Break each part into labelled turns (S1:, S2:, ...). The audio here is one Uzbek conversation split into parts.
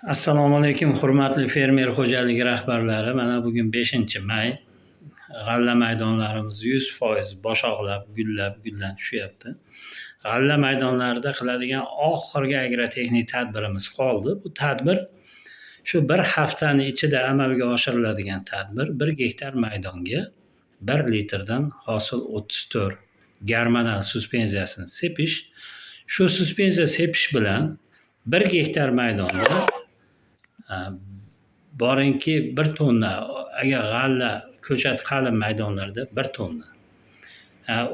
S1: Assalomu alaykum, hurmatli fermer xo'jaligi rahbarlari. Mana bugun 5-may. G'alla maydonlarimiz 100% boshoqlab, guldan tushyapti. G'alla maydonlarida qiladigan oxirgi agrotexnik tadbirimiz qoldi. Bu tadbir shu bir haftani ichida amalga oshiriladigan tadbir. 1 gektar maydonga 1 litrdan hosil 34 germinal suspenziyasini sepish. Shu suspenziya sepish bilan 1 gektar maydonda boringki 1 tonna, agar g'alla ko'chat qalin maydonlarda 1 tonna.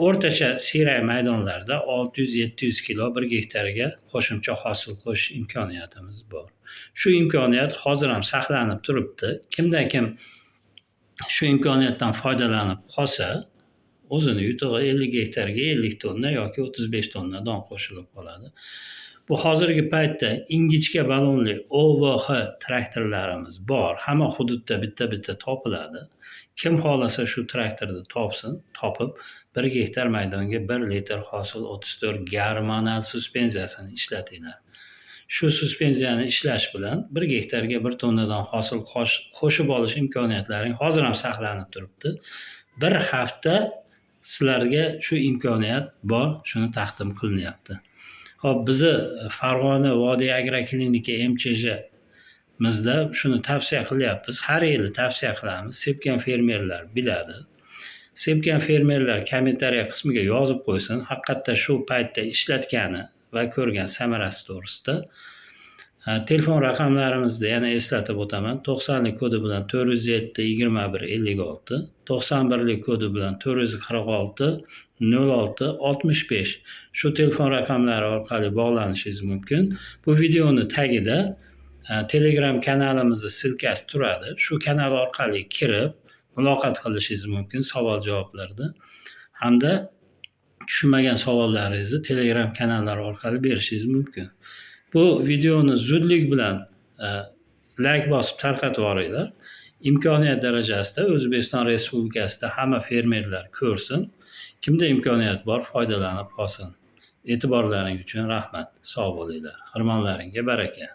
S1: O'rtacha siyrak maydonlarda 600-700 kilo 1 gektarga qo'shimcha hosil qo'shish imkoniyatimiz bor. Shu imkoniyat hozir ham saqlanib turibdi. Kimda-kim shu imkoniyatdan foydalanib qolsa, o'zini yutug'i 50 gektarga 50 tonna yoki 35 tonna don qo'shilib qoladi. Bu hozirgi paytda ingichka ballonli OVH traktorlarimiz bor. Hamma hududda bitta topiladi. Kim xohlasa shu traktorni topib 1 gektar maydonga 1 litr hosil 34 germinal suspenziyasini ishlatinglar. Shu suspenziyani ishlash bilan 1 gektarga 1 tonnadan hosil qo'shib olish imkoniyatlaring hozir ham saqlanib turibdi. Bir hafta sizlarga shu imkoniyat bor, shuni taqdim qilinyapti. Hop, bizni Farg'ona Vodiy agroklinika MCH'mizda shuni tavsiya qilyapmiz. Har yili tavsiya qilamiz. Sepgan fermerlar biladi. Sepgan fermerlar kommentariya qismiga yozib qo'ysin. Haqiqatda shu paytda ishlatgani va ko'rgan samarasi to'g'risida. Telefon raqamlarimizni yana eslatib o'taman. 90lik kodi bilan 407 21 56, 91lik kodi bilan 446 06 65. Shu telefon raqamlari orqali bog'lanishingiz mumkin. Bu videoni tagida Telegram kanalimizni silkasi turadi. Shu kanal orqali kirib muloqot qilishingiz mumkin savol-javoblarda. Hamda tushunmagan savollaringizni Telegram kanallari orqali berishingiz mumkin. Bu videoni zudlik bilan like bosib tarqatib yuboringlar. Imkoniyat darajasida O'zbekiston Respublikasida hamma fermerlar ko'rsin. Kimda imkoniyat bor, foydalanib qolsin. E'tiborlaring uchun rahmat. Sog' bo'linglar. Xirmonlaringga baraka.